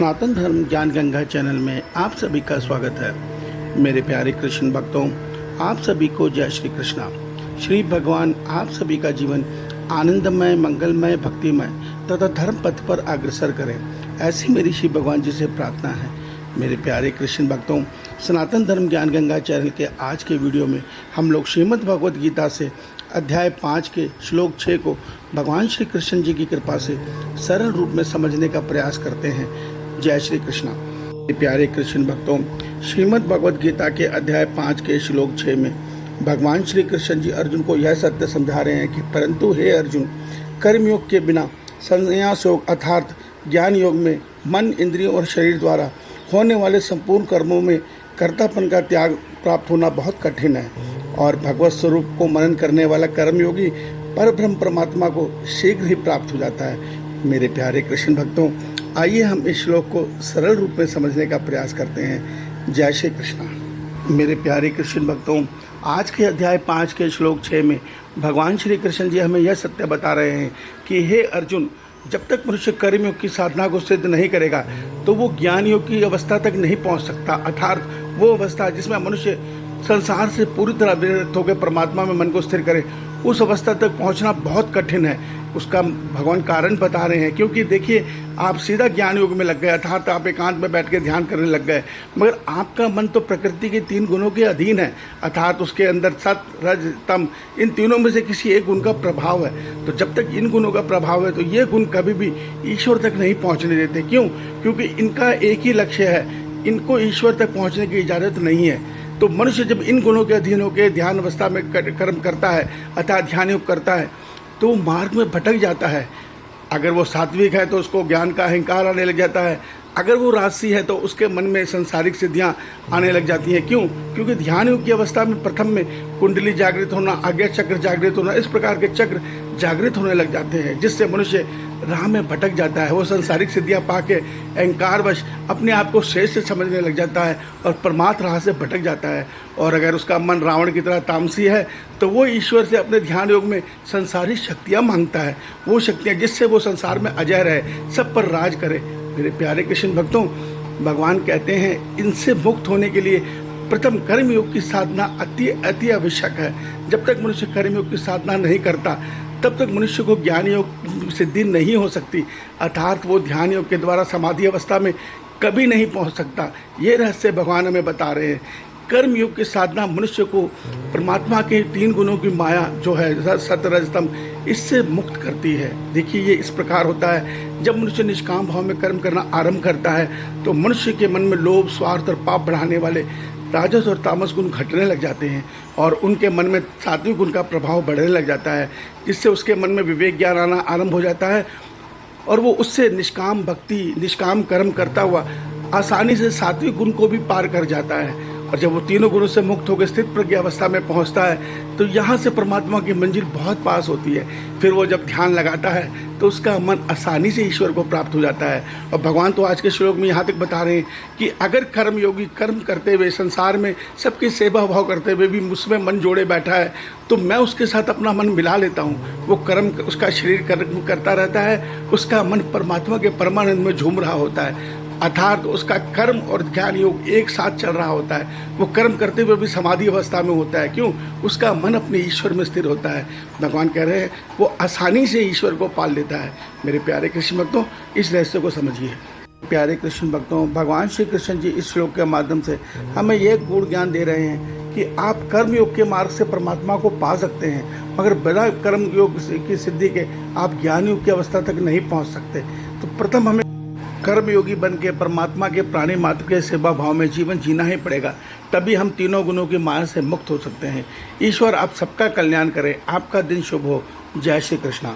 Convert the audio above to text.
सनातन धर्म ज्ञान गंगा चैनल में आप सभी का स्वागत है। मेरे प्यारे कृष्ण भक्तों, आप सभी को जय श्री कृष्णा। श्री भगवान आप सभी का जीवन आनंदमय, मंगलमय, भक्तिमय तथा धर्म पथ पर अग्रसर करें, ऐसी मेरी श्री भगवान जी से प्रार्थना है। मेरे प्यारे कृष्ण भक्तों, सनातन धर्म ज्ञान गंगा चैनल के आज के वीडियो में हम लोग श्रीमद् भगवद गीता से अध्याय 5 के श्लोक 6 को भगवान श्री कृष्ण जी की कृपा से सरल रूप में समझने का प्रयास करते हैं। जय श्री कृष्णा। प्यारे कृष्ण भक्तों, श्रीमद् भगवद गीता के अध्याय 5 के श्लोक 6 में भगवान श्री कृष्ण जी अर्जुन को यह सत्य समझा रहे हैं कि परंतु हे अर्जुन, कर्मयोग के बिना संन्यास योग अर्थात ज्ञान योग में मन, इंद्रियों और शरीर द्वारा होने वाले संपूर्ण कर्मों में कर्तापन का त्याग प्राप्त होना बहुत कठिन है और भगवत स्वरूप को मनन करने वाला कर्मयोगी परब्रह्म परमात्मा को शीघ्र ही प्राप्त हो जाता है। मेरे प्यारे कृष्ण भक्तों, आइए हम इस श्लोक को सरल रूप में समझने का प्रयास करते हैं। जय श्री कृष्णा। मेरे प्यारे कृष्ण भक्तों, आज के अध्याय 5 के श्लोक 6 में भगवान श्री कृष्ण जी हमें यह सत्य बता रहे हैं कि हे अर्जुन, जब तक मनुष्य कर्मयोग की साधना को सिद्ध नहीं करेगा तो वो ज्ञान योग की अवस्था तक नहीं पहुंच सकता, अर्थात वो अवस्था जिसमें मनुष्य संसार से पूरी तरह विरक्त होकर परमात्मा में मन को स्थिर करे, उस अवस्था तक पहुंचना बहुत कठिन है। उसका भगवान कारण बता रहे हैं, क्योंकि देखिए, आप सीधा ज्ञान योग में लग गए, अर्थात आप एकांत में बैठ के ध्यान करने लग गए, मगर आपका मन तो प्रकृति के 3 गुणों के अधीन है, अर्थात उसके अंदर सत, रज, तम, इन तीनों में से किसी एक गुण का प्रभाव है। तो जब तक इन गुणों का प्रभाव है तो ये गुण कभी भी ईश्वर तक नहीं पहुँचने देते। क्यों? क्योंकि इनका एक ही लक्ष्य है, इनको ईश्वर तक पहुँचने की इजाज़त नहीं है। तो मनुष्य जब इन गुणों के अधीन होकर ध्यान अवस्था में कर्म करता है, अर्थात ध्यान योग करता है, तो मार्ग में भटक जाता है। अगर वो सात्विक है तो उसको ज्ञान का अहंकार आने लग जाता है, अगर वो राजसी है तो उसके मन में संसारिक सिद्धियां आने लग जाती हैं। क्यों? क्योंकि ध्यान योग की अवस्था में प्रथम में कुंडली जागृत होना, आज्ञा चक्र जागृत होना, इस प्रकार के चक्र जागृत होने लग जाते हैं, जिससे मनुष्य राह में भटक जाता है। वो संसारिक सिद्धियां पाके अहंकारवश अपने आप को श्रेष्ठ समझने लग जाता है और परमात्म राह से भटक जाता है। और अगर उसका मन रावण की तरह तामसी है तो वो ईश्वर से अपने ध्यान योग में संसारिक शक्तियां मांगता है, वो शक्तियां जिससे वो संसार में अजय रहे, सब पर राज करे। मेरे प्यारे कृष्ण भक्तों, भगवान कहते हैं इनसे मुक्त होने के लिए प्रथम कर्मयोग की साधना अति आवश्यक है। जब तक मनुष्य कर्मयोग की साधना नहीं करता तब तक मनुष्य को ज्ञान योग सिद्धि नहीं हो सकती, अर्थात वो ध्यान योग के द्वारा समाधि अवस्था में कभी नहीं पहुंच सकता। ये रहस्य भगवान हमें बता रहे हैं। कर्म योग की साधना मनुष्य को परमात्मा के 3 गुणों की माया जो है सत, रज, तम, इससे मुक्त करती है। देखिए, ये इस प्रकार होता है, जब मनुष्य निष्काम भाव में कर्म करना आरंभ करता है तो मनुष्य के मन में लोभ, स्वार्थ और पाप बढ़ाने वाले राजस और तामस गुण घटने लग जाते हैं और उनके मन में सात्विक गुण का प्रभाव बढ़ने लग जाता है, जिससे उसके मन में विवेक ज्ञान आना आरंभ हो जाता है और वो उससे निष्काम भक्ति, निष्काम कर्म करता हुआ आसानी से सात्विक गुण को भी पार कर जाता है। और जब वो तीनों गुणों से मुक्त होकर स्थित प्रज्ञ अवस्था में पहुंचता है तो यहाँ से परमात्मा की मंजिल बहुत पास होती है। फिर वो जब ध्यान लगाता है तो उसका मन आसानी से ईश्वर को प्राप्त हो जाता है। और भगवान तो आज के श्लोक में यहाँ तक बता रहे हैं कि अगर कर्मयोगी कर्म करते हुए संसार में सबकी सेवा भाव करते हुए भी मुझमें मन जोड़े बैठा है तो मैं उसके साथ अपना मन मिला लेता हूँ। वो कर्म, उसका शरीर कर्म करता रहता है, उसका मन परमात्मा के परमानंद में झूम रहा होता है, अर्थात उसका कर्म और ज्ञान योग एक साथ चल रहा होता है। वो कर्म करते हुए भी समाधि अवस्था में होता है। क्यों? उसका मन अपने ईश्वर में स्थिर होता है। भगवान कह रहे हैं वो आसानी से ईश्वर को पाल लेता है। मेरे प्यारे कृष्ण भक्तों, इस रहस्य को समझिए। प्यारे कृष्ण भक्तों, भगवान श्री कृष्ण जी इस श्लोक के माध्यम से हमें ये गूढ़ ज्ञान दे रहे हैं कि आप कर्म योग के मार्ग से परमात्मा को पा सकते हैं, मगर बिना कर्म योग की सिद्धि के आप ज्ञान योग की अवस्था तक नहीं पहुँच सकते। तो प्रथम हमें कर्मयोगी बन के परमात्मा के प्राणी मात्र के सेवा भाव में जीवन जीना ही पड़ेगा, तभी हम तीनों गुणों की माया से मुक्त हो सकते हैं। ईश्वर आप सबका कल्याण करे। आपका दिन शुभ हो। जय श्री कृष्णा।